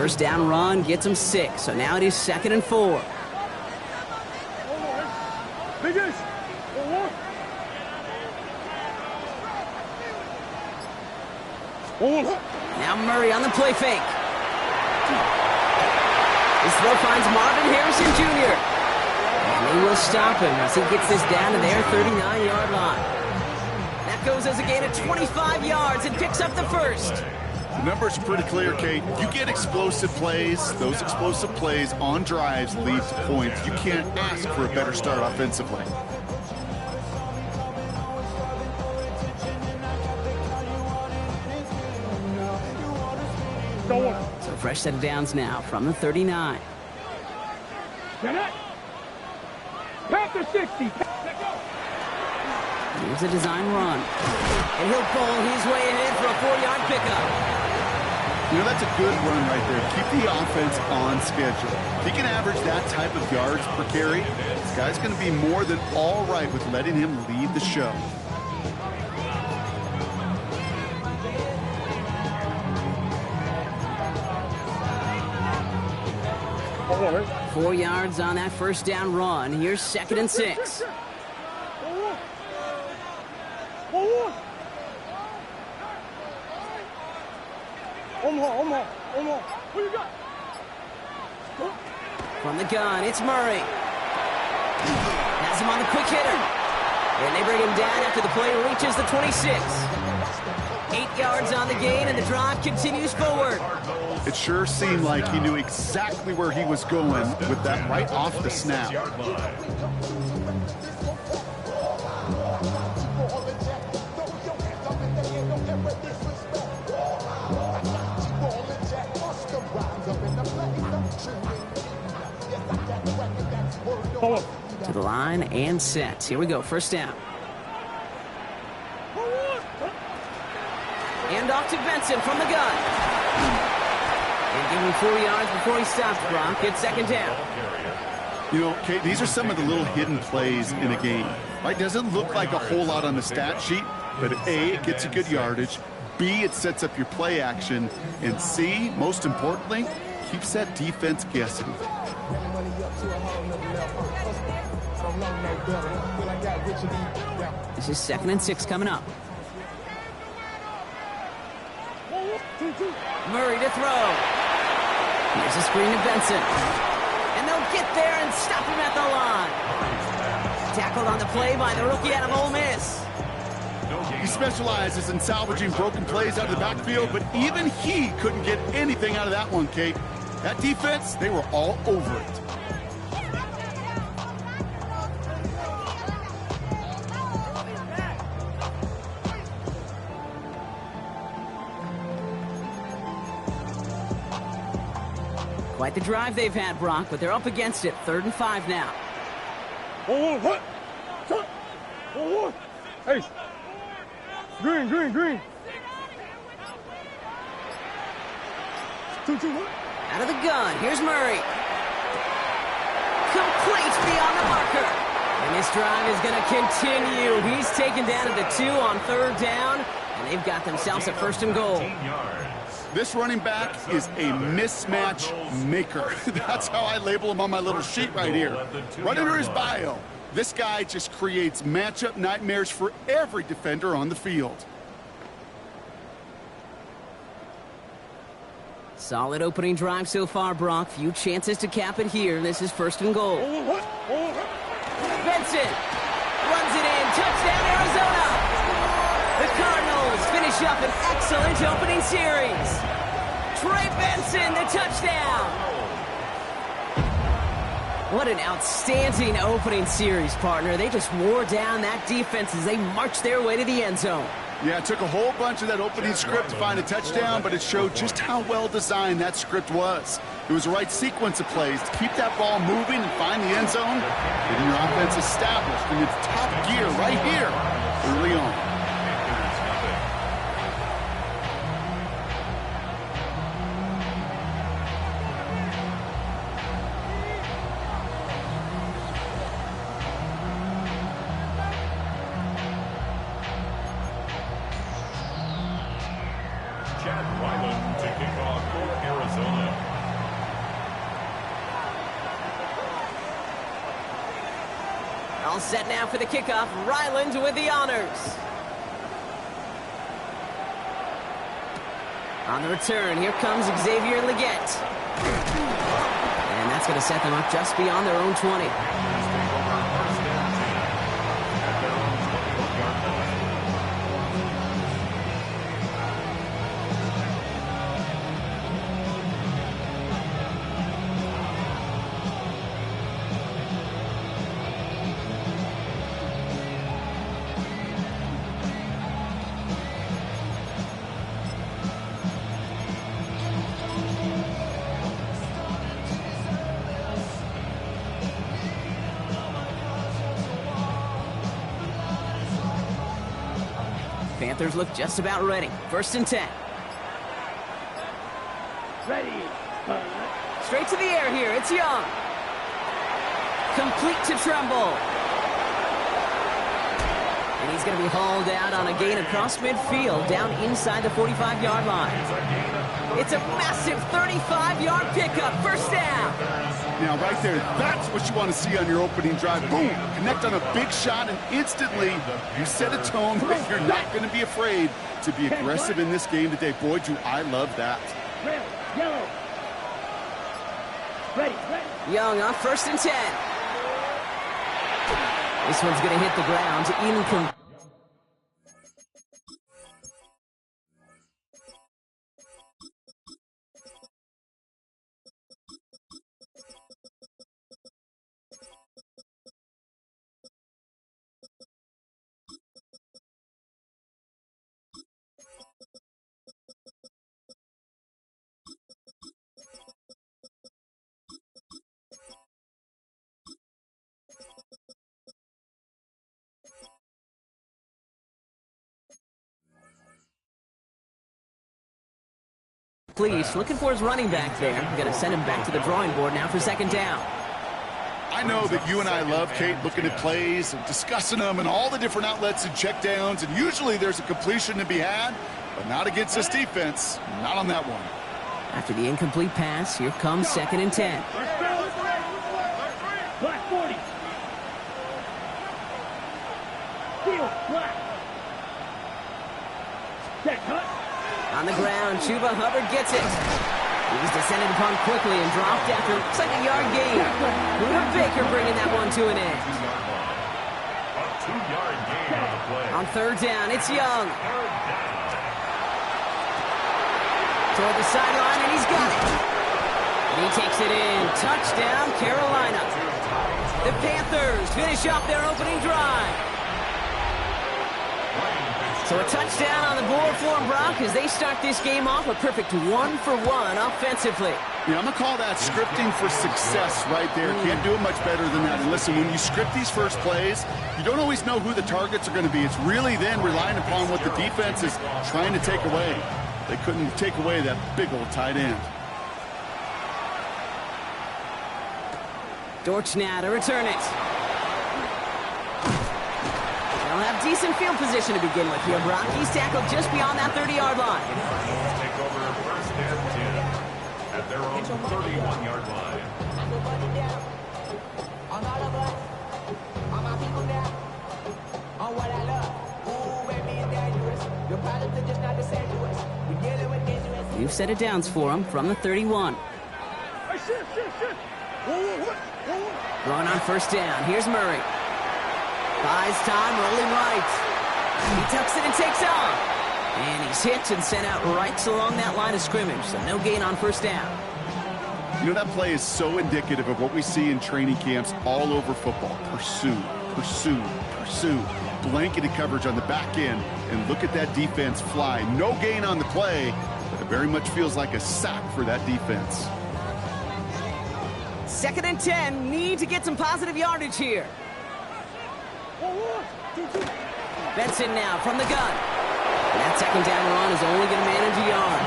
First down run gets him 6, so now it is 2nd and 4. Now Murray on the play fake. His throw finds Marvin Harrison Jr. And they will stop him as he gets this down to their 39-yard line. That goes as a gain of 25 yards and picks up the first. The numbers are pretty clear, Kate. You get explosive plays. Those explosive plays on drives lead to points. You can't ask for a better start offensively. So fresh set of downs now from the 39. Panther 60. Here's a design run. And he'll pull his way ahead for a 4-yard pickup. You know, that's a good run right there. Keep the offense on schedule. If he can average that type of yards per carry, this guy's going to be more than all right with letting him lead the show. Forward. 4 yards on that first down run. Here's 2nd and 6. What you got? From the gun, it's Murray. Has him on the quick hitter. And they bring him down after the play reaches the 26. 8 yards on the gain, and the drive continues forward. It sure seemed like he knew exactly where he was going with that right off the snap. To the line and set. Here we go, first down. And off to Benson from the gun. And give him 4 yards before he stops, Brock. It's 2nd down. You know, Kate, these are some of the little hidden plays in a game. Right? Doesn't look like a whole lot on the stat sheet, but A, it gets you good yardage. B, it sets up your play action. And C, most importantly, keeps that defense guessing. This is 2nd and 6 coming up. Murray to throw. Here's a screen to Benson. And they'll get there and stop him at the line. Tackled on the play by the rookie out of Ole Miss. He specializes in salvaging broken plays out of the backfield, but even he couldn't get anything out of that one, Kate. That defense, they were all over it. Quite the drive they've had, Brock, but they're up against it. 3rd and 5 now. Hey. Green. Out of the gun, here's Murray. Complete beyond the marker. And this drive is going to continue. He's taken down at the 2 on 3rd down, and they've got themselves a 1st and goal. This running back is a mismatch maker. That's how I label him on my little sheet right here. Right under his bio. This guy just creates matchup nightmares for every defender on the field. Solid opening drive so far, Brock. Few chances to cap it here. This is 1st and goal. Benson runs it in. Touchdown, Arizona. The Cardinals finish up an excellent opening series. Trey Benson, the touchdown. What an outstanding opening series, partner. They just wore down that defense as they marched their way to the end zone. Yeah, it took a whole bunch of that opening script to find a touchdown, but it showed just how well designed that script was. It was the right sequence of plays to keep that ball moving and find the end zone, getting your offense established in its top gear right here early on. To kick off for Arizona. All set now for the kickoff. Ryland with the honors. On the return, here comes Xavier Leggett. And that's going to set them up just beyond their own 20. Panthers look just about ready. 1st and 10. Ready. Straight to the air here. It's Young. Complete to Tremble. And he's going to be hauled out on a gain across midfield, down inside the 45-yard line. It's a massive 35-yard pickup. 1st down. Now, right there, that's what you want to see on your opening drive. Boom! Connect on a big shot, and instantly you set a tone that you're not going to be afraid to be aggressive in this game today. Boy, do I love that. Red, yellow. Ready. Young on 1st and 10. This one's going to hit the ground. Incomplete. Looking for his running back there. I'm going to send him back to the drawing board now for 2nd down. I know that you and I love, Kate, looking at plays and discussing them and all the different outlets and checkdowns, and usually there's a completion to be had, but not against this defense. Not on that one. After the incomplete pass, here comes 2nd and 10. Black 40. Steel, black. Set cut. On the ground, Chuba Hubbard gets it. He was descended upon quickly and dropped after looks like a yard gain. Luda Baker bringing that one to an end. A 2-yard gain on the play. On 3rd down, it's Young. Toward the sideline, and he's got it. And he takes it in. Touchdown, Carolina. The Panthers finish off their opening drive. So a touchdown on the board for them, Brock, as they start this game off a perfect 1-for-1 offensively. Yeah, I'm going to call that scripting for success right there. Can't do it much better than that. And listen, when you script these first plays, you don't always know who the targets are going to be. It's really then relying upon what the defense is trying to take away. They couldn't take away that big old tight end. Dortch now to return it. They'll have decent field position to begin with here, Brock. He's tackled just beyond that 30-yard line. Take over 1st and 10 at their own 31-yard line. New set of downs for him from the 31. Throwing on 1st down. Here's Murray. Buys time, rolling right. He tucks it and takes off. And he's hit and sent out right along that line of scrimmage, so no gain on 1st down. You know, that play is so indicative of what we see in training camps all over football. Pursue, pursue, pursue. Blanketed coverage on the back end, and look at that defense fly. No gain on the play, but it very much feels like a sack for that defense. 2nd and 10, need to get some positive yardage here. Benson now from the gun. And that 2nd down run is only going to manage a yard.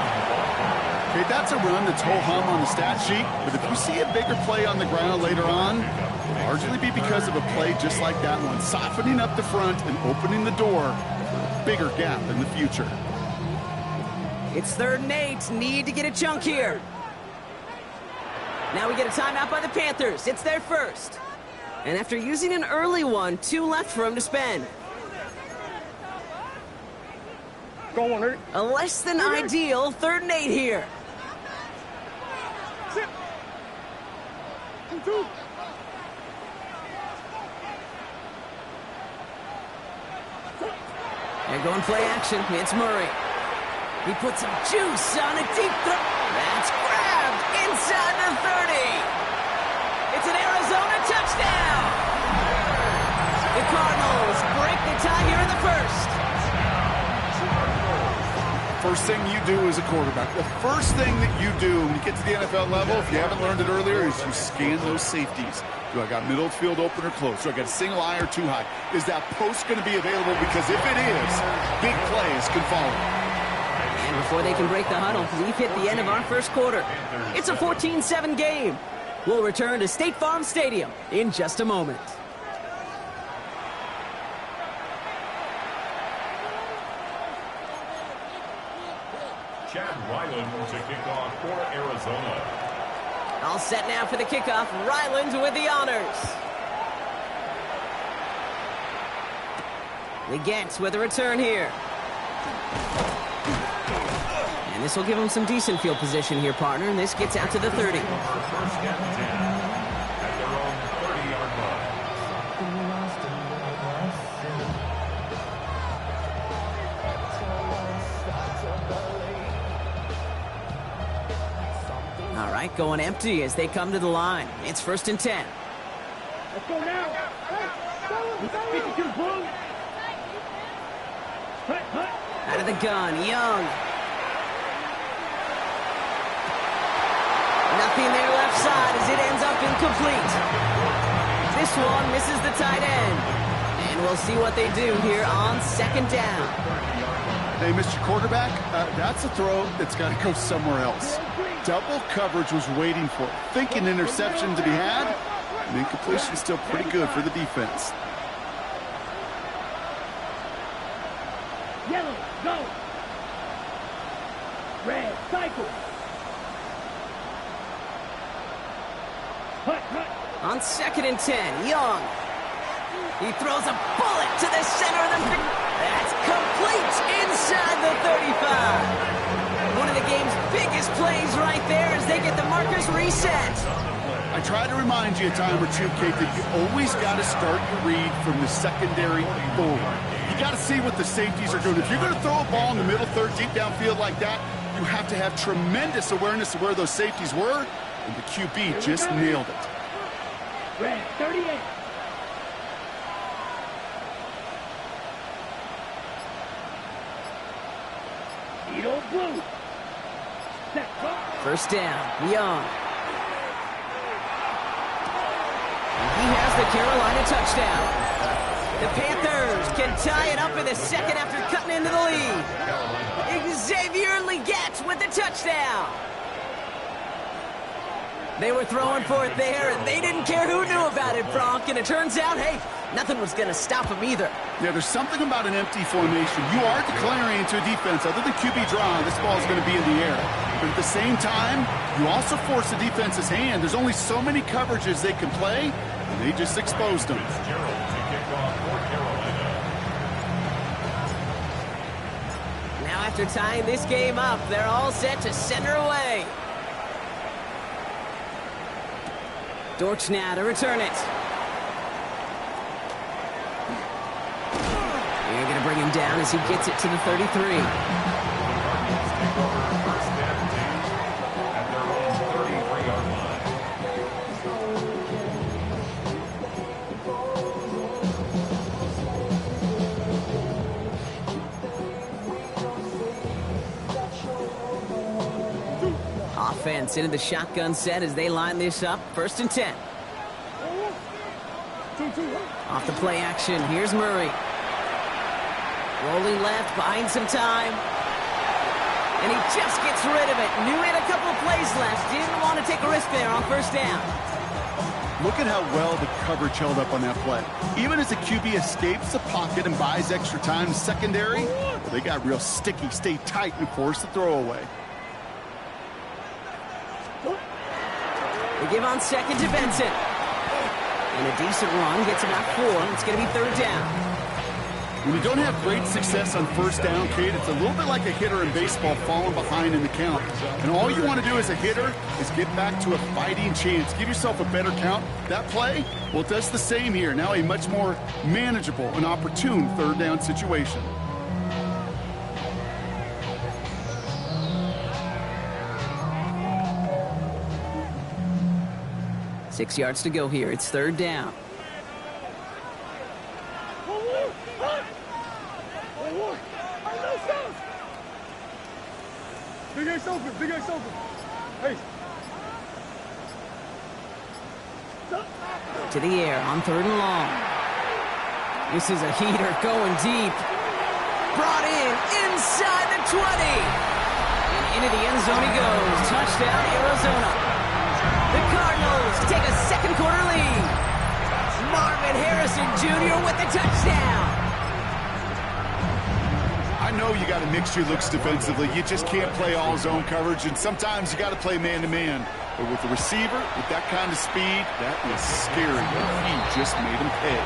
Okay, that's a run that's ho-hum on the stat sheet, but if you see a bigger play on the ground later on, it'll largely be because of a play just like that one, softening up the front and opening the door for a bigger gap in the future. It's 3rd and 8, need to get a chunk here. Now we get a timeout by the Panthers. It's their first. And after using an early one, 2 left for him to spend. Go on, Hurt. A less than ideal 3rd and 8 here. Sit. 2-2. They're going play action. It's Murray. He puts some juice on a deep throw. That's grabbed inside the 30. It's an Arizona touchdown. The Cardinals break the tie here in the first. First thing you do as a quarterback, the first thing that you do when you get to the NFL level, if you haven't learned it earlier, is you scan those safeties. Do I got middle field open or close? Do I got a single eye or too high? Is that post going to be available? Because if it is, big plays can follow. And before they can break the huddle, we've hit the end of our first quarter. It's a 14-7 game. We'll return to State Farm Stadium in just a moment. Chad Ryland to kick off for Arizona. All set now for the kickoff. Ryland with the honors. Legette with a return here. And this will give him some decent field position here, partner. And this gets out to the 30. First and 10 at their own 30-yard line. All right, going empty as they come to the line. It's 1st and 10. Let's go now. 52 blue. Hut. Out of the gun, Young. Nothing there left side as it ends up incomplete. This one misses the tight end. And we'll see what they do here on 2nd down. Hey, Mr. Quarterback, that's a throw that's got to go somewhere else. Double coverage was waiting for it. Thinking interception to be had, and incompletion still pretty good for the defense. Yellow, go. Red, cycle. Hut. On 2nd and 10, Young. He throws a bullet to the center of the field. That's complete inside the 35. One of the game's biggest plays right there as they get the markers reset. I try to remind you a time or two, Kate, that you always got to start your read from the secondary forward. You got to see what the safeties are doing. If you're going to throw a ball in the middle third, deep downfield like that, you have to have tremendous awareness of where those safeties were, and the QB just nailed it. Red, 38. Needle blue. Set, go. 1st down, Young. And he has the Carolina touchdown. The Panthers can tie it up in the second after cutting into the lead. Xavier Legette with the touchdown. They were throwing for it there, and they didn't care who knew about it, Bronk. And it turns out, hey, nothing was going to stop them either. Yeah, there's something about an empty formation. You are declaring to a defense, other than QB draw, this ball is going to be in the air. But at the same time, you also force the defense's hand. There's only so many coverages they can play, and they just exposed them. Gerald to kick off for Carolina. Now after tying this game up, they're all set to center away. Dortch now to return it. They're going to bring him down as he gets it to the 33. Take over first and 10 at their own 33-yard line. Offense into the shotgun set as they line this up. 1st and 10. Off the play action, here's Murray. Rolling left, buying some time. And he just gets rid of it. Knew he had a couple of plays left. Didn't want to take a risk there on 1st down. Look at how well the coverage held up on that play. Even as the QB escapes the pocket and buys extra time secondary, well, they got real sticky, stay tight, and force the throwaway. They give on 2nd to Benson. And a decent run gets him out 4. It's going to be 3rd down. When you don't have great success on 1st down, Kate, it's a little bit like a hitter in baseball falling behind in the count. And all you want to do as a hitter is get back to a fighting chance. Give yourself a better count. That play, well, it does the same here. Now a much more manageable and opportune 3rd down situation. Six yards to go here. It's 3rd down. Big Ace open, Big Ace open. Hey. To the air on 3rd and long. This is a heater going deep. Brought in inside the 20. And into the end zone he goes. Touchdown, Arizona. The Cardinals take a 2nd quarter lead. Marvin Harrison Jr. with the touchdown. I know you got to mix your looks defensively. You just can't play all zone coverage, and sometimes you got to play man-to-man. But with the receiver, with that kind of speed, that is scary. He just made him pay.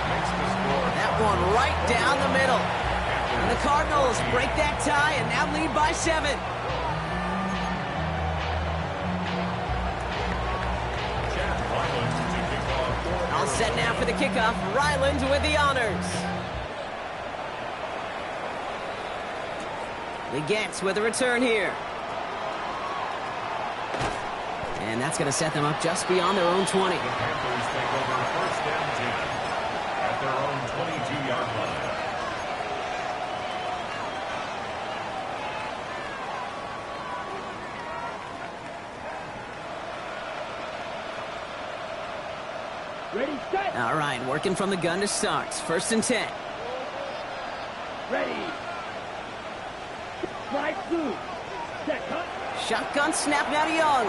That one right down the middle. And the Cardinals break that tie and now lead by 7. All set now for the kickoff. Ryland with the honors. Leggett with a return here. And that's going to set them up just beyond their own 20. The Panthers take over 1st down 10 at their own 22-yard line. Ready, set. All right, working from the gun to start. 1st and 10. Ready. Slide through. Set, cut. Shotgun snap now to Young.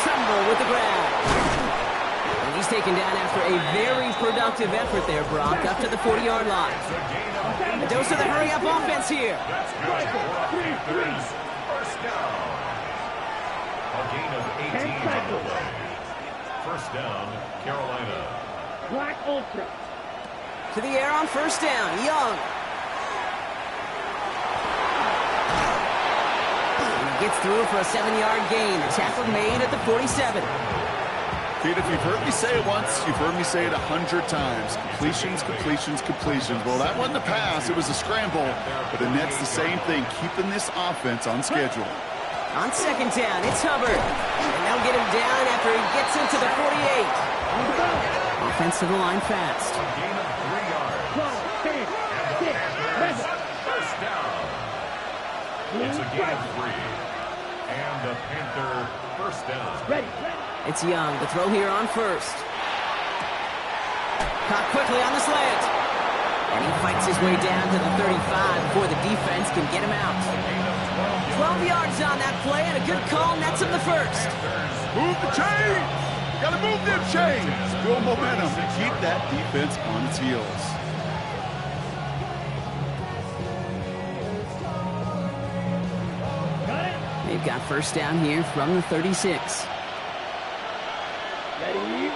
Tremble with the grab. And he's taken down after a very productive effort there, Brock, up to the 40-yard line. A dose of the hurry-up offense here. That's good for Panthers. 1st down. A gain of 18 on the way. 1st down, Carolina. Black Ultra. To the air on 1st down. Young. Gets through for a 7-yard gain. The tackle made at the 47. Kate, if you've heard me say it once, you've heard me say it 100 times. Completions, completions, completions. Well, that wasn't a pass. It was a scramble. But the net's the same thing, keeping this offense on schedule. On 2nd down, it's Hubbard. And they'll get him down after he gets into the 48. Offense to the line fast. A gain of 3 yards. 12, 10, 6, 7. 1st down. It's a gain of 3. And the Panther 1st down. Ready. It's Young. The throw here on 1st. Caught quickly on the slant. And he fights his way down to the 35 before the defense can get him out. 12 yards on that play, and a good call nets him the 1st. Move the chain! Gotta move them chains! Build momentum. Keep that defense on its heels. They've got 1st down here from the 36.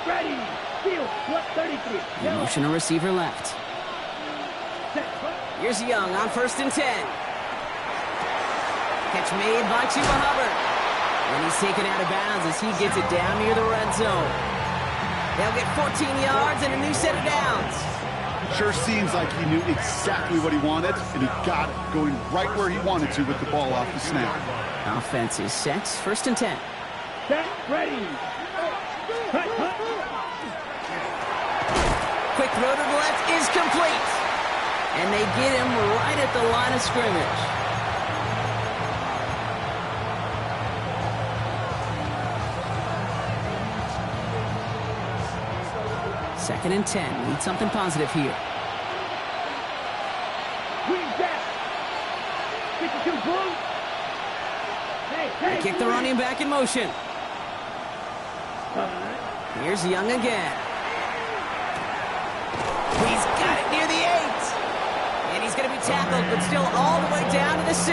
Ready. Field, what 33? Motion a receiver left. Set, cut. Here's Young on 1st and 10. Catch made by Chuba Hubbard. And he's taken out of bounds as he gets it down near the red zone. They'll get 14 yards and a new set of downs. Sure seems like he knew exactly what he wanted, and he got it, going right where he wanted to with the ball off the snap. Offense is set. 1st and 10. Set, ready. Cut. Quick throw to the left is complete. And they get him right at the line of scrimmage. Second and 10. Need something positive here. Green back. 52 blue. They kick the running back in motion. Here's Young again. He's got it near the 8. And he's going to be tackled, but still all the way down to the 6.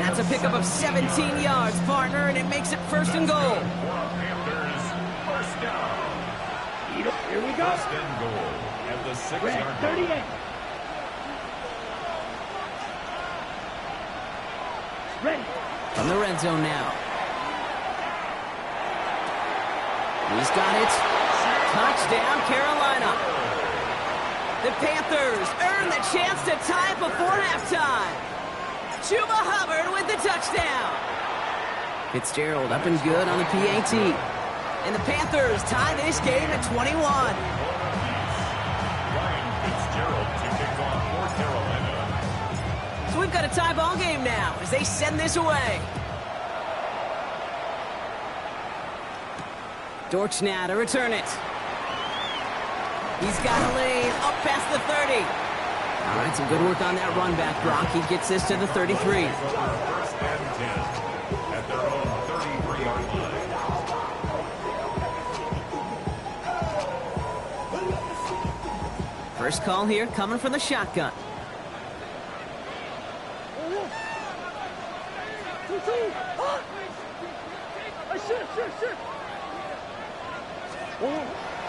That's a pickup of 17 yards, partner, and it makes it 1st and goal. First down. Here we go. First and goal at the 6-yard Red line. 38. Ready. From the red zone now. He's got it. Touchdown, Carolina. The Panthers earn the chance to tie before halftime. Chuba Hubbard with the touchdown. Fitzgerald up and good on the PAT. And the Panthers tie this game at 21. Ryan Fitzgerald to kick off for Carolina. So we've got a tie ball game now as they send this away. Dortch now to return it. He's got a lane up past the 30. All right, some good work on that run back, Brock. He gets this to the 33. First and 10 at their own 33-yard line. First call here coming from the shotgun. Shit.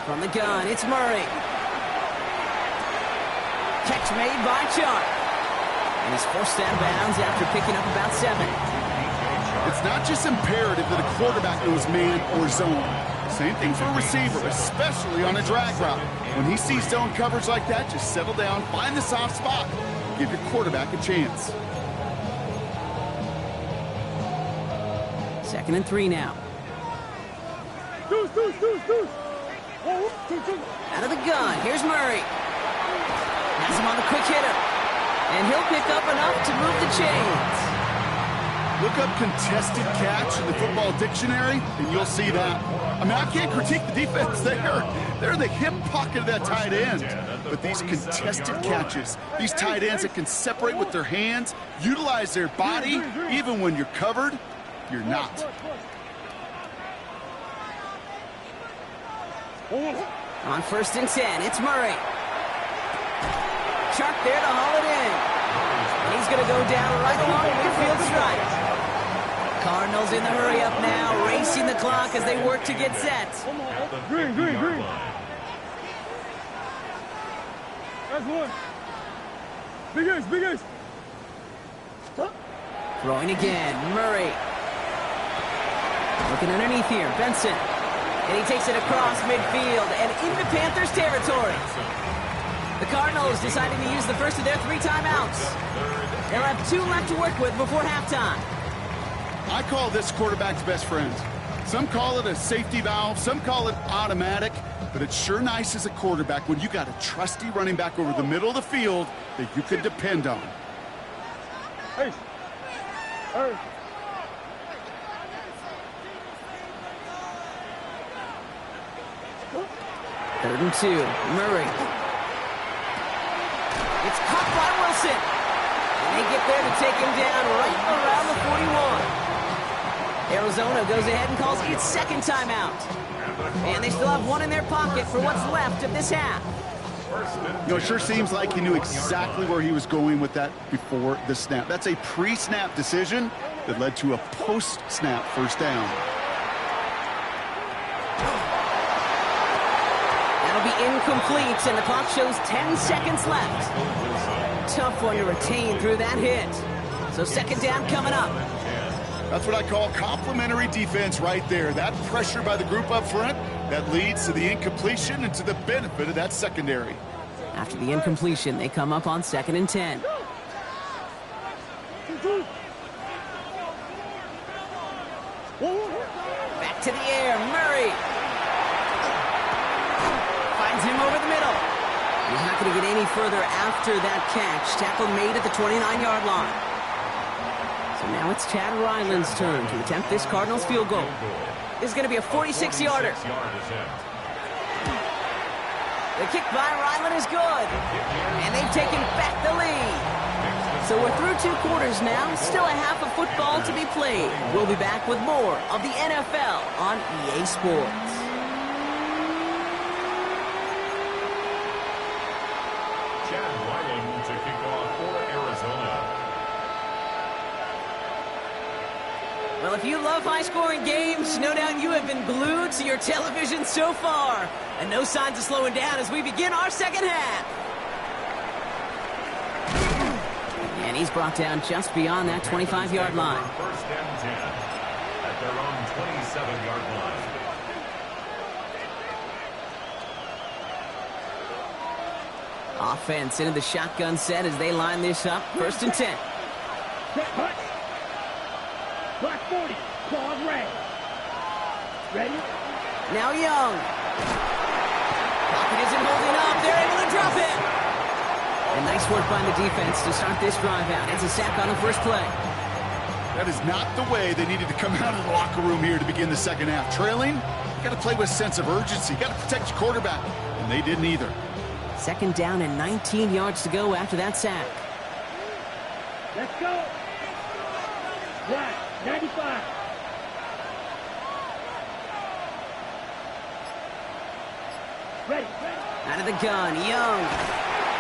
From the gun, it's Murray. Catch made by Chark. And he's forced out of bounds after picking up about 7. It's not just imperative that a quarterback knows man or zone. Same thing for a receiver, especially on a drag route. When he sees zone coverage like that, just settle down, find the soft spot. Give your quarterback a chance. 2nd and 3 now. Deuce. Out of the gun, here's Murray. Has him on the quick hitter. And he'll pick up enough to move the chains. Look up contested catch in the football dictionary, and you'll see that. I mean, I can't critique the defense there. They're in the hip pocket of that tight end. But these contested catches, these tight ends that can separate with their hands, utilize their body, even when you're covered, you're not. On 1st and 10, it's Murray. Chark there to haul it in. And he's going to go down right along the midfield stripe. Cardinals in the hurry up now, racing the clock as they work to get set. Green. That's one. Big ace. Throwing again, Murray. Looking underneath here, Benson. And he takes it across midfield and into Panthers territory. The Cardinals decided to use the first of their 3 timeouts. They'll have 2 left to work with before halftime. I call this quarterback's best friend. Some call it a safety valve, some call it automatic, but it's sure nice as a quarterback when you got a trusty running back over the middle of the field that you can depend on. Hey. Hey. Third and 2, Murray. It's caught by Wilson. And they get there to take him down right around the 41. Arizona goes ahead and calls its 2nd timeout. And they still have 1 in their pocket for what's left of this half. You know, it sure seems like he knew exactly where he was going with that before the snap. That's a pre-snap decision that led to a post-snap first down. That'll be incomplete, and the clock shows 10 seconds left. Tough one to retain through that hit. So 2nd down coming up. That's what I call complimentary defense right there. That pressure by the group up front, that leads to the incompletion and to the benefit of that secondary. After the incompletion, they come up on 2nd and 10. Back to the air, Murray. Finds him over the middle. He's not going to get any further after that catch. Tackle made at the 29-yard line. So now it's Chad Ryland's turn to attempt this Cardinals field goal. This is going to be a 46-yarder. The kick by Ryland is good. And they've taken back the lead. So we're through 2 quarters now. Still a half of football to be played. We'll be back with more of the NFL on EA Sports. Chad Ryland to kick off for Arizona. Well, if you love high-scoring games, no doubt you have been glued to your television so far. And no signs of slowing down as we begin our second half. And he's brought down just beyond that 25-yard line. First and 10 at their own 27-yard line. Offense into the shotgun set as they line this up. First and 10. Set, hut. Black 40. Claws red. Ready? Now Young. Pocket isn't holding up. They're able to drop it. And nice work by the defense to start this drive out. It's a sack on the first play. That is not the way they needed to come out of the locker room here to begin the second half. Trailing, you got to play with a sense of urgency. You got to protect your quarterback. And they didn't either. Second down and 19 yards to go after that sack. Let's go. Black 95. Ready. Out of the gun, Young.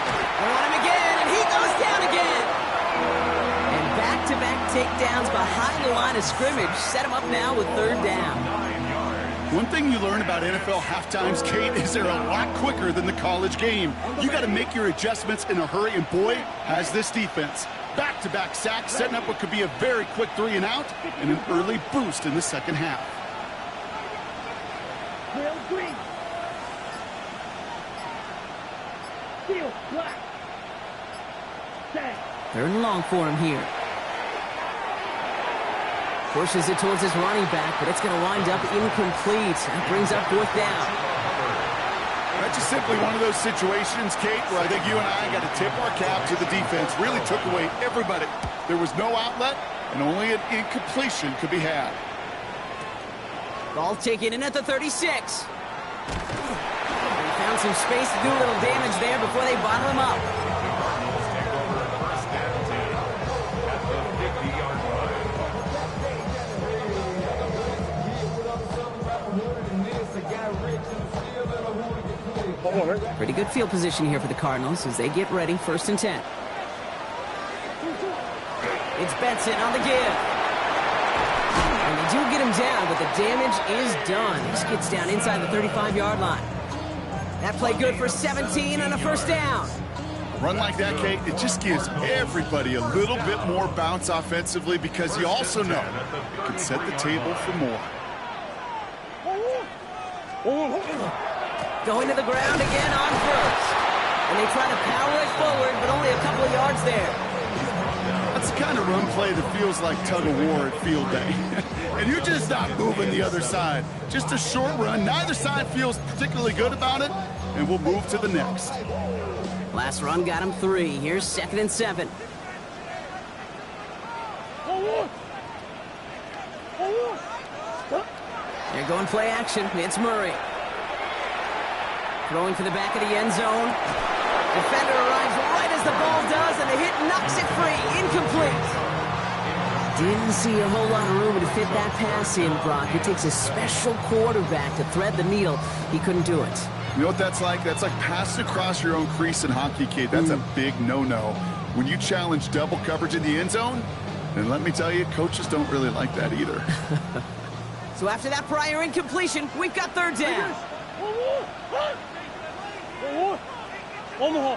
They want him again, and he goes down again. And back-to-back takedowns behind the line of scrimmage set him up now with third down. One thing you learn about NFL halftimes, Kate, is they're a lot quicker than the college game. You got to make your adjustments in a hurry, and boy, has this defense. Back-to-back sacks, setting up what could be a very quick 3 and out, and an early boost in the second half. Trail green. Steel black. Tag. Third and long for him here. Pushes it towards his running back, but it's going to wind up incomplete. That brings up fourth down. That's just simply one of those situations, Kate, where I think you and I got to tip our cap to the defense. Really took away everybody. There was no outlet, and only an incompletion could be had. Ball taken in at the 36. They found some space to do a little damage there before they bottle him up. Cardinals take over first and 10 at the 50-yard line. Pretty good field position here for the Cardinals as they get ready. First and 10. It's Benson on the give. And they do get him down, but the damage is done. He just gets down inside the 35-yard line. That play good for 17 on a first down. A run like that, Kate, it just gives everybody a little bit more bounce offensively because you also know it can set the table for more. Going to the ground again on first. And they try to power it forward, but only a couple of yards there. That's the kind of run play that feels like tug-of-war at field day. And you're just not moving the other side. Just a short run. Neither side feels particularly good about it, and we'll move to the next. Last run got him 3. Here's second and 7. They're going play action. It's Murray. Throwing for the back of the end zone. Defender arrives right as the ball does, and the hit knocks it free. Incomplete. Didn't see a whole lot of room to fit that pass in, Brock. It takes a special quarterback to thread the needle. He couldn't do it. You know what that's like? That's like passing across your own crease in hockey, Kate. That's a big no-no. When you challenge double coverage in the end zone, then let me tell you, coaches don't really like that either. So after that prior incompletion, we've got third down. Omaha.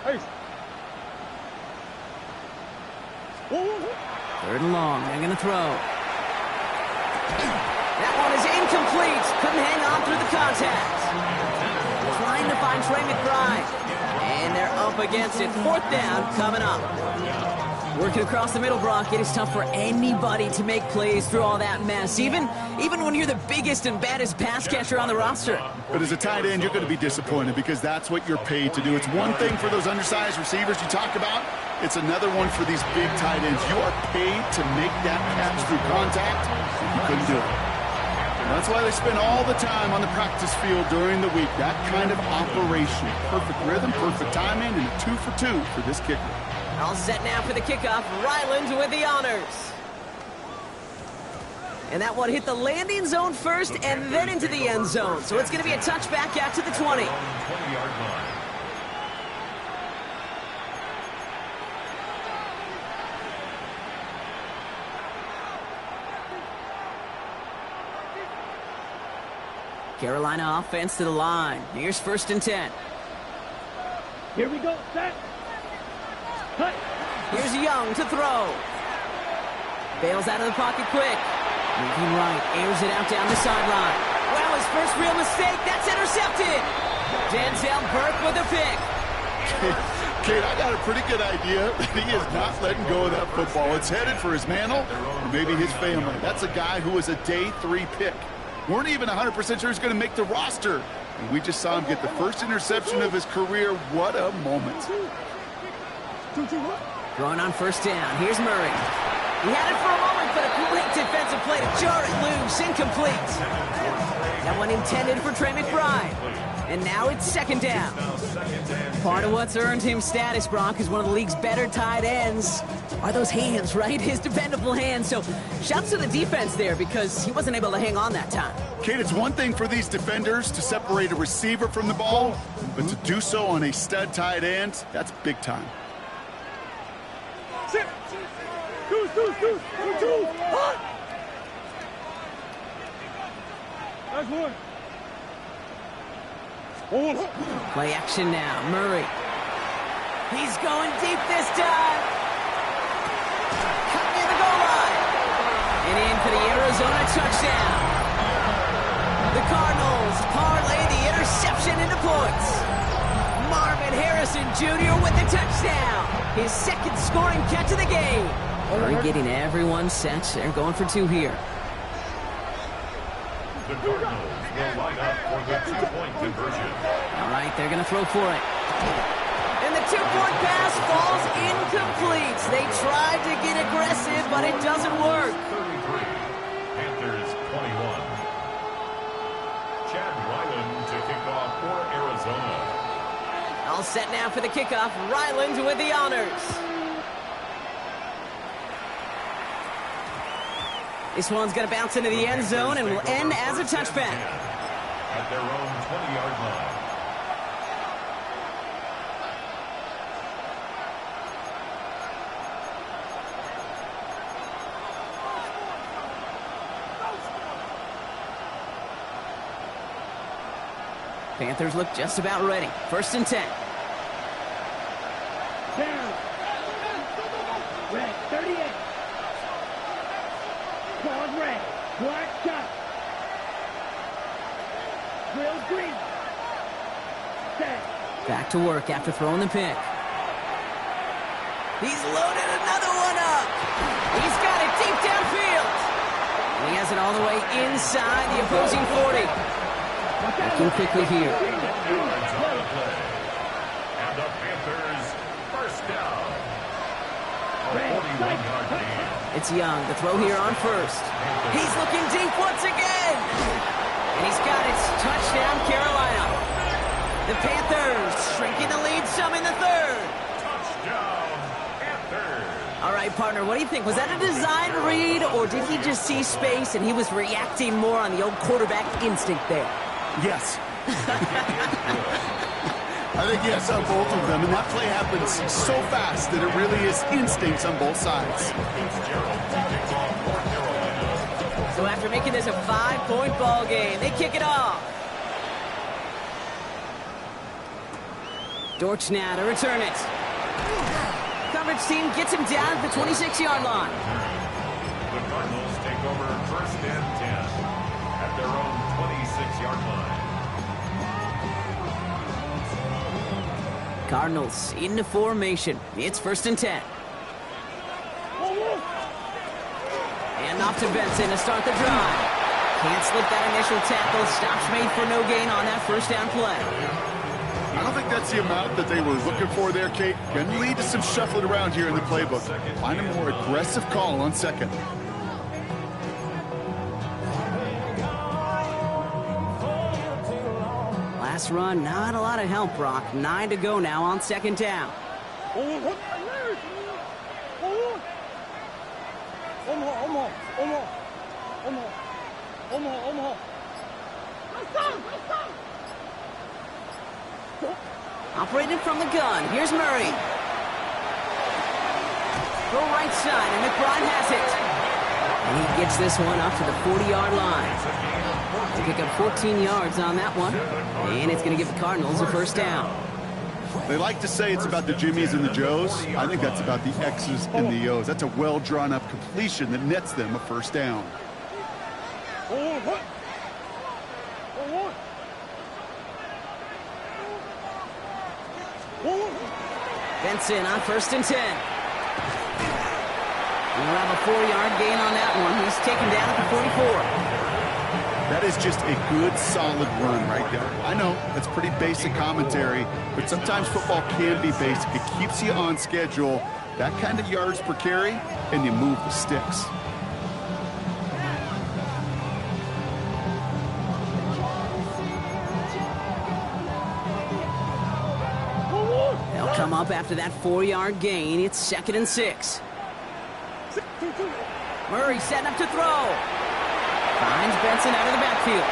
Hey. Third and long. They're going to throw. That one is incomplete. Couldn't hang on through the contact. Trying to find Trey McBride. And they're up against it. Fourth down coming up. Working across the middle, Brock, it is tough for anybody to make plays through all that mess, even when you're the biggest and baddest pass catcher on the roster. But as a tight end, you're going to be disappointed because that's what you're paid to do. It's one thing for those undersized receivers you talk about. It's another one for these big tight ends. You are paid to make that catch through contact, and you couldn't do it. And that's why they spend all the time on the practice field during the week. That kind of operation. Perfect rhythm, perfect timing, and a 2 for 2 for this kicker. All set now for the kickoff. Ryland with the honors. And that one hit the landing zone first and then into the end zone. So it's going to be a touchback out to the 20. 20-yard line. Carolina offense to the line. Here's 1st and 10. Here we go, set. Cut. Here's Young to throw. Bails out of the pocket quick. Moving right, airs it out down the sideline. Well, his first real mistake, that's intercepted. Denzel Burke with a pick. Kate, I got a pretty good idea that he is not letting go of that football. It's headed for his mantle or maybe his family. That's a guy who was a day 3 pick. Weren't even 100% sure he's going to make the roster. And we just saw him get the first interception of his career. What a moment. Throwing on 1st down. Here's Murray. He had it for a moment, but a great defensive play to jar it loose. Incomplete. That one intended for Trey McBride. And now it's 2nd down. Part of what's earned him status, Brock, is one of the league's better tight ends. Are those hands, right? His dependable hands. So shouts to the defense there because he wasn't able to hang on that time. Kate, it's one thing for these defenders to separate a receiver from the ball, but to do so on a stud tight end, that's big time. Sit. Goose. Hot. That's one. Play action now. Murray. He's going deep this time. Cut near the goal line. And in for the Arizona touchdown. The Cardinals parlay the interception into points. Marvin Harrison Jr. with the touchdown. His 2nd scoring catch of the game. Murray getting everyone set. They're going for 2 here. The Cardinals will line up for the 2-point conversion. All right, they're going to throw for it. And the 2-point pass falls incomplete. They tried to get aggressive, but it doesn't work. 33, Panthers 21. Chad Ryland to kick off for Arizona. All set now for the kickoff. Ryland with the honors. This one's going to bounce into the end zone and will end as a touchback. At their own 20-yard line. Panthers look just about ready. 1st and 10. Down. Red, 38. Claude red. Black shot. Drill green. Set. Back to work after throwing the pick. He's loaded another one up. He's got it deep downfield. And he has it all the way inside the opposing 40. Looking quickly here. And the Panthers first down. A 41-yard gain. It's Young. The throw here on 1st. He's looking deep once again. And he's got it. Touchdown, Carolina. The Panthers shrinking the lead some in the 3rd. Touchdown, Panthers. All right, partner, what do you think? Was that a design read, or did he just see space and he was reacting more on the old quarterback instinct there? Yes. I think yes on both of them, and that play happens so fast that it really is instincts on both sides. So after making this a 5-point ball game, they kick it off. Dortch now to return it. Coverage team gets him down at the 26-yard line. The Cardinals take over 1st and 10 at their own 26-yard line. Cardinals into formation. It's 1st and 10. And off to Benson to start the drive. Can't slip that initial tackle. Stops made for no gain on that 1st down play. I don't think that's the amount that they were looking for there, Kate. Going to lead to some shuffling around here in the playbook. Find a more aggressive call on 2nd. Last run, not a lot of help, Brock. 9 to go now on 2nd down. Operated from the gun. Here's Murray. Go right side, and McBride has it. And he gets this one up to the 40-yard line. They pick up 14 yards on that one. And it's going to give the Cardinals a first down. They like to say it's about the Jimmies and the Joes. I think that's about the X's and the O's. That's a well-drawn-up completion that nets them a first down. Benson on 1st and 10. We'll have a 4-yard gain on that one. He's taken down at the 44. That is just a good, solid run right there. I know, that's pretty basic commentary, but sometimes football can be basic. It keeps you on schedule, that kind of yards per carry, and you move the sticks. They'll come up after that 4-yard gain. It's 2nd and 6. Murray setting up to throw. Finds Benson out of the backfield.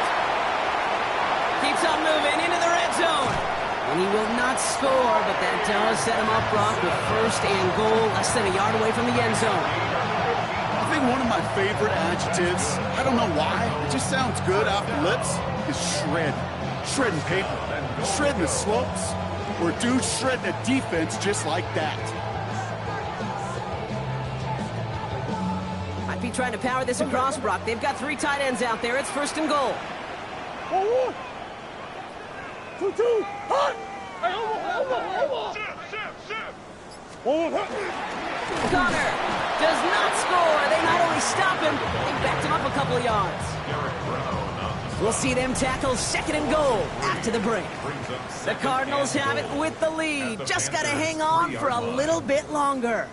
Keeps on moving into the red zone. And he will not score, but that does set him up, Brock, with 1st and goal, less than a yard away from the end zone. I think one of my favorite adjectives, I don't know why, it just sounds good off the lips, is shred. Shredding paper. Shredding the slopes. Or dude shredding a defense just like that. Might be trying to power this across, Brock. They've got 3 tight ends out there. It's 1st and goal. 2-2. Hot. Connor does not score. They not only stop him, they backed him up a couple of yards. We'll see them tackle 2nd and goal after the break. The Cardinals have it with the lead. Just got to hang on for a little bit longer.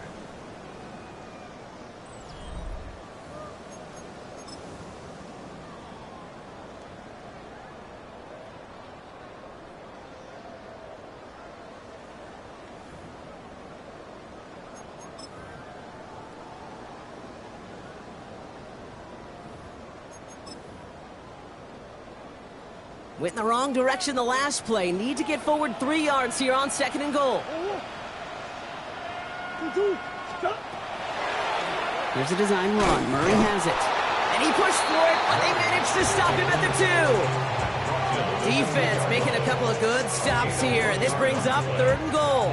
Went in the wrong direction the last play. Need to get forward 3 yards here on 2nd and goal. Here's a design run. Murray has it. And he pushed for it, but they managed to stop him at the 2. Defense making a couple of good stops here. And this brings up 3rd and goal.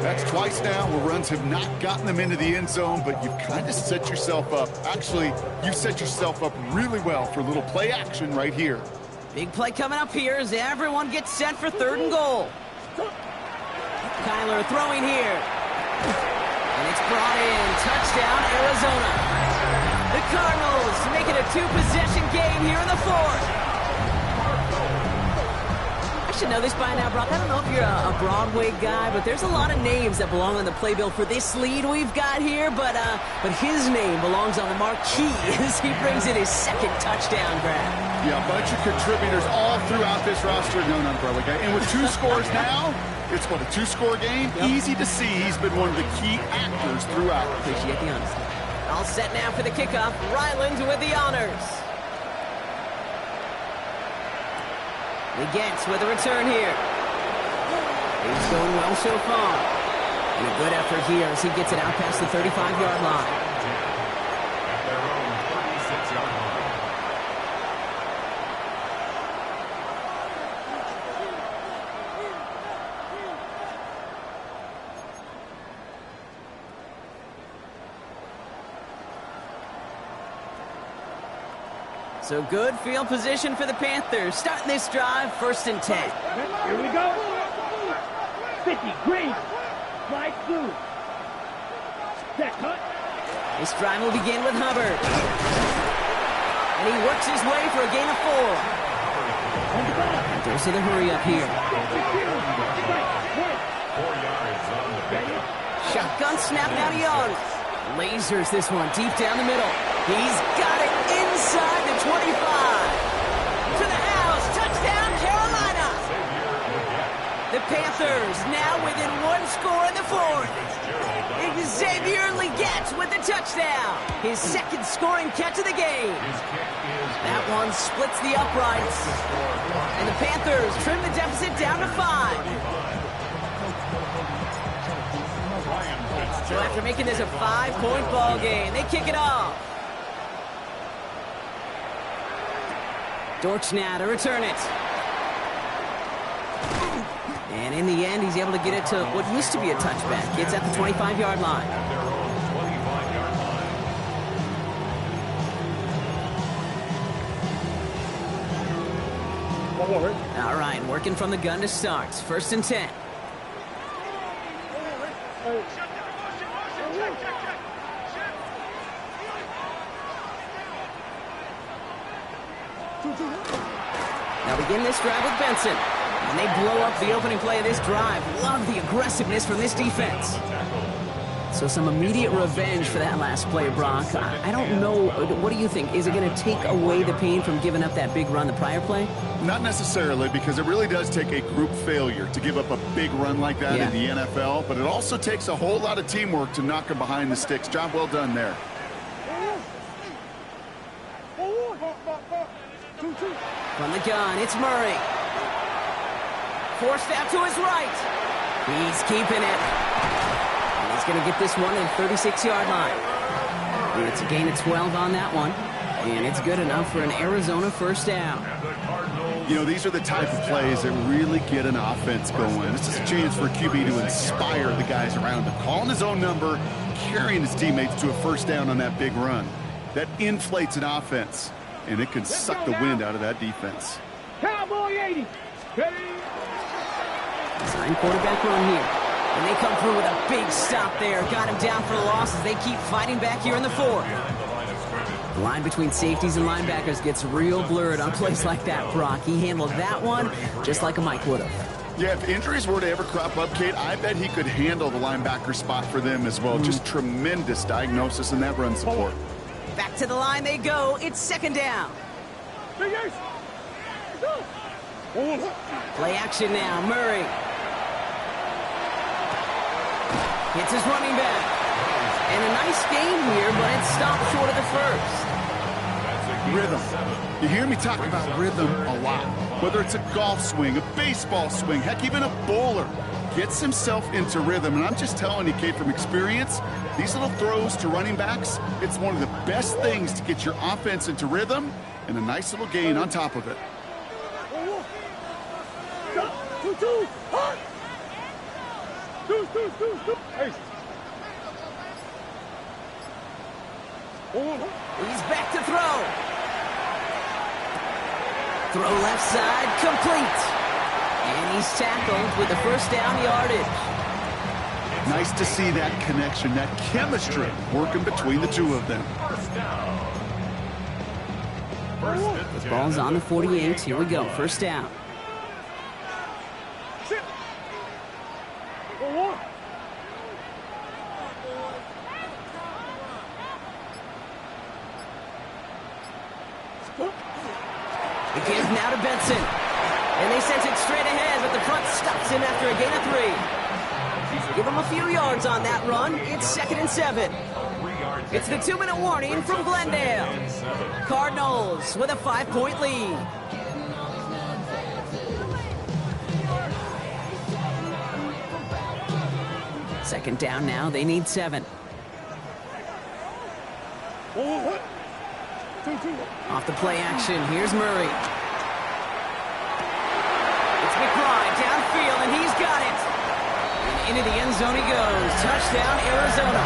That's twice now where runs have not gotten them into the end zone, but you've kind of set yourself up. Actually, you've set yourself up really well for a little play action right here. Big play coming up here as everyone gets set for 3rd and goal. Kyler throwing here. And it's brought in. Touchdown, Arizona. The Cardinals make it a 2-possession game here in the 4th. I should know this by now, Brock. I don't know if you're a Broadway guy, but there's a lot of names that belong on the playbill for this lead we've got here, but his name belongs on the marquee as he brings in his 2nd touchdown grab. Yeah, a bunch of contributors all throughout this roster. No, not a Broadway guy. And with 2 scores now, it's what, a 2-score game? Yep. Easy to see he's been one of the key actors throughout. Appreciate the honesty. All set now for the kickoff. Ryland with the honors. Legette with a return here. He's going well so far. And a good effort here as he gets it out past the 35-yard line. At their own 36-yard line. So good field position for the Panthers. Starting this drive, 1st and 10. Here we go. 50, green. Slide through. Set, cut. This drive will begin with Hubbard. And he works his way for a gain of 4. Panthers with a hurry up here. 4 yards on the pickup. Shotgun snap now to Young. Lasers this one deep down the middle. He's got it inside the 25. To the house. Touchdown, Carolina. The Panthers now within 1 score in the 4th. Xavier Legette with the touchdown. His 2nd scoring catch of the game. That one splits the uprights. And the Panthers trim the deficit down to 5. So after making this a 5-point ball game, they kick it off. Dortch now to return it. And in the end, he's able to get it to what used to be a touchback. It's at the 25-yard line. At their own 25-yard line. All right, working from the gun to start. 1st and 10. Now begin this drive with Benson. And they blow up the opening play of this drive. Love the aggressiveness from this defense. So some immediate revenge for that last play, Brock. I don't know. What do you think? Is it going to take away the pain from giving up that big run the prior play? Not necessarily, because it really does take a group failure to give up a big run like that in the NFL. But it also takes a whole lot of teamwork to knock them behind the sticks. Job well done there. From the gun, it's Murray. Forced out to his right. He's keeping it. And he's going to get this one at the 36-yard line. And it's a gain of 12 on that one. And it's good enough for an Arizona first down. You know, these are the type of plays that really get an offense going. This is a chance for a QB to inspire the guys around him. Calling his own number, carrying his teammates to a first down on that big run. That inflates an offense, and it can suck the wind out of that defense. Cowboy 80. Design quarterback run here. And they come through with a big stop there. Got him down for the loss as they keep fighting back here in the 4th. The line between safeties and linebackers gets real blurred on plays like that, Brock. He handled that one just like a Mike would have. Yeah, if injuries were to ever crop up, Kate, I bet he could handle the linebacker spot for them as well. Just tremendous diagnosis in that run support. Back to the line they go. It's 2nd down. Play action now. Murray hits his running back. And a nice game here, but it stopped short of the first. Rhythm. You hear me talk about rhythm a lot. Whether it's a golf swing, a baseball swing, heck, even a bowler gets himself into rhythm. And I'm just telling you, Kate, from experience, these little throws to running backs, it's one of the best things to get your offense into rhythm and a nice little gain on top of it. He's back to throw. Throw left side, complete. And he's tackled with the first down yardage. Nice to see that connection, that chemistry working between the two of them. The ball's on the 48. Here we go. First down. The give now to Benson. And they sent it straight ahead, but the front stops him after a gain of 3. Give him a few yards on that run. It's 2nd and 7. It's the 2-minute warning from Glendale. Cardinals with a 5-point lead. Second down now. They need 7. Off the play action, here's Murray. It's McBride downfield, and he's got it. And into the end zone he goes. Touchdown, Arizona.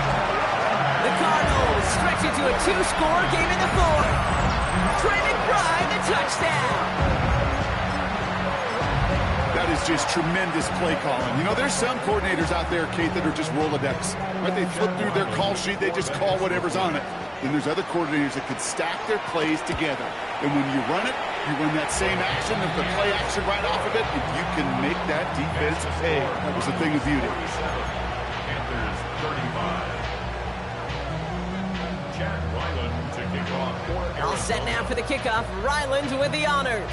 The Cardinals stretch it to a 2-score game in the 4th. Trey McBride, the touchdown. That is just tremendous play calling. You know, there's some coordinators out there, Kate, that are just Rolodex. Right? They flip through their call sheet, they just call whatever's on it. Then there's other coordinators that could stack their plays together. And when you run it, you run that same action, there's the play action right off of it, and you can make that defense pay. That was a thing of beauty. Panthers 35. Jack Ryland to kick off. All set now for the kickoff. Ryland with the honors.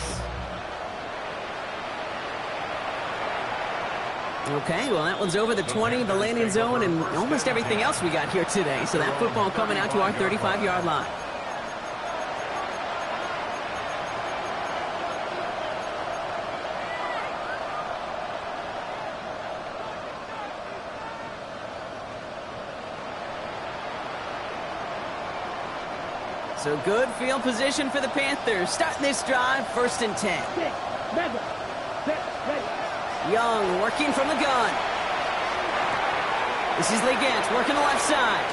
Okay, well, that one's over the 20, the landing zone, and almost everything else we got here today. So that football coming out to our 35-yard line. So good field position for the Panthers. Starting this drive, 1st and 10. Remember, set, ready. Young working from the gun. This is Legant working the left side.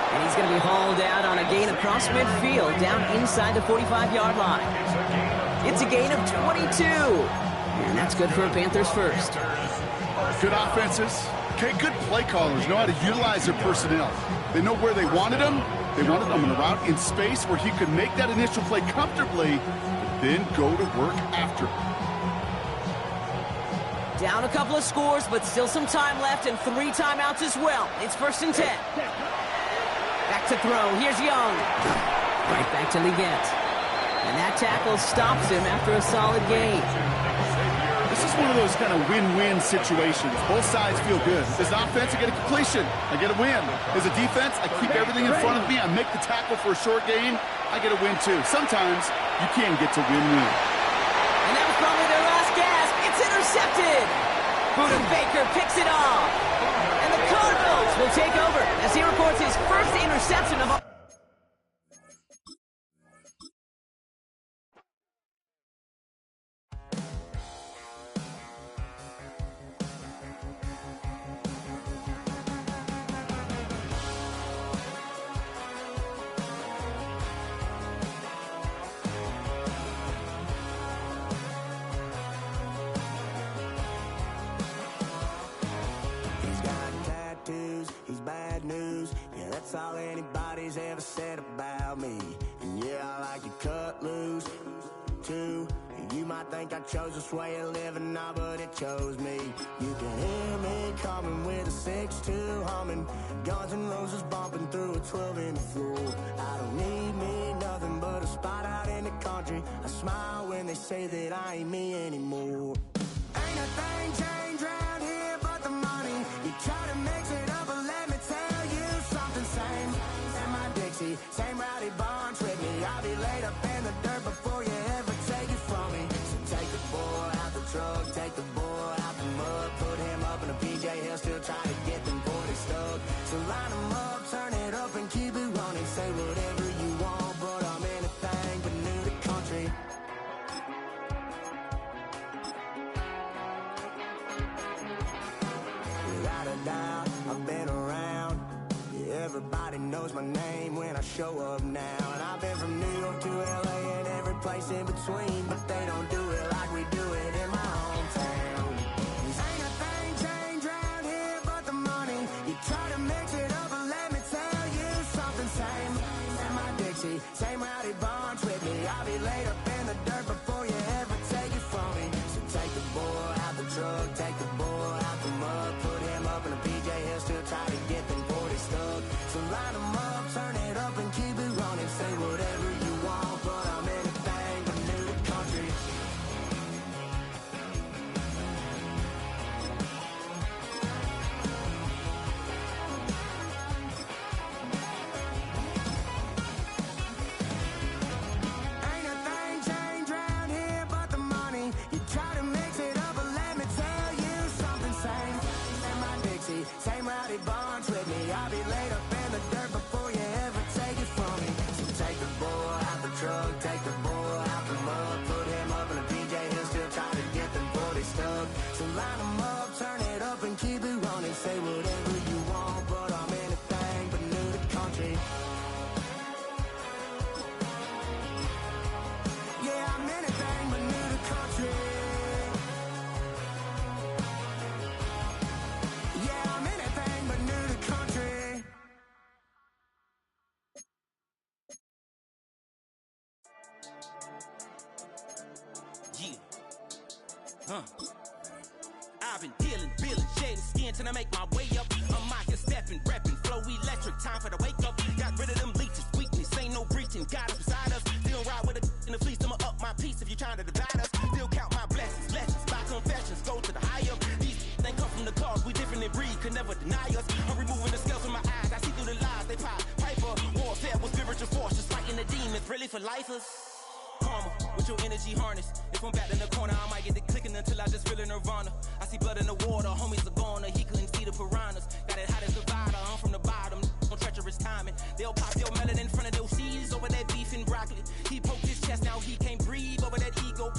And he's going to be hauled out on a gain across midfield down inside the 45-yard line. It's a gain of 22. And that's good for a Panthers first. Good offenses. Okay, good play callers know how to utilize their personnel. They know where they wanted them. They wanted them in a route in space where he could make that initial play comfortably, then go to work after. Down a couple of scores, but still some time left and 3 timeouts as well. It's 1st and 10. Back to throw. Here's Young. Right back to Legant. And that tackle stops him after a solid gain. This is one of those kind of win-win situations. Both sides feel good. As an offense, I get a completion. I get a win. As a defense, I keep everything in front of me. I make the tackle for a short gain. I get a win, too. Sometimes you can get to win-win. And that was probably their last gasp. It's intercepted. Buda Baker picks it off. And the Cardinals will take over as he records his first interception of all. He's bad news, yeah, that's all anybody's ever said about me. And yeah, I like to cut loose, too. You might think I chose this way of living now, but it chose me. You can hear me coming with a 6-2 humming, Guns N' Roses bumping through a 12 in the floor. I don't need me nothing but a spot out in the country. I smile when they say that I ain't me anymore. Ain't a thing changed round here but the money. You try to mix it up, but let me tell you something. Same in my Dixie, same rowdy bunch with me. I'll be laid up in the dirt before you ever take it from me. So take the boy out the truck, take the boy out the mud, put him up in a PJ, he'll still try to get them 40 stuck. So line him up, turn it up and keep it running. Say whatever you want, but I'm anything but new to country. Without a doubt, I've been around. Yeah, everybody knows my name when I show up now. And I've been from New York to LA and every place in between, but they don't do it like we do it in my hometown. Ain't a thing changed round here but the money. You try to mix it up, but let me tell you something. Same in my Dixie, same rowdy bunch with me. I'll be laid up in the dirt before you ever take it from me. So take the boy out the truck, take the boy out the mud, put him up in a PJ, he'll still try to get them 40 stuck. So line him up, turn it up and keep it running. Say whatever you want, but I'm anything but new to country. Ain't a thing changed round here but the money. You try to mix it up, but let me tell you something. Same in my Dixie, same rowdy bunch with me. I'll be laid up in the dirt before you ever take it from me. So take the boy out the truck, take the boy out the mud, put him up in a PJ, he'll still try to get them 40 stuck. So line him up, turn it up and keep it running. Say whatever you want, but I'm anything but new to country. Yeah, I'm anything but new to country. Yeah, I'm anything but new to country. Yeah. I've been dealing, shedding skin till I make my way up. I'm out here stepping, repping, flow electric, time for the wake up. Got rid of them leeches, weakness, ain't no breaching. Got it beside us, still ride with a in the fleece. I'ma up my piece if you're trying to divide us. Still count my blessings, lessons, my confessions, go to the high up. These they come from the cause, we different in breed, could never deny us. I'm removing the scales from my eyes, I see through the lies, they pop. Piper, warfare with spiritual force, just fighting the demons, really for lifers. Karma, with your energy harness. If I'm back in the corner, I might get the clicking until I just feel a nirvana. I see blood in the water, homies are gone, he couldn't see the piranhas. Got it hot as Nevada, I'm from the bottom, on treacherous timing. They'll pop your melon in front of those seas over that beef and broccoli. He poked his chest, now he can't breathe over that ego.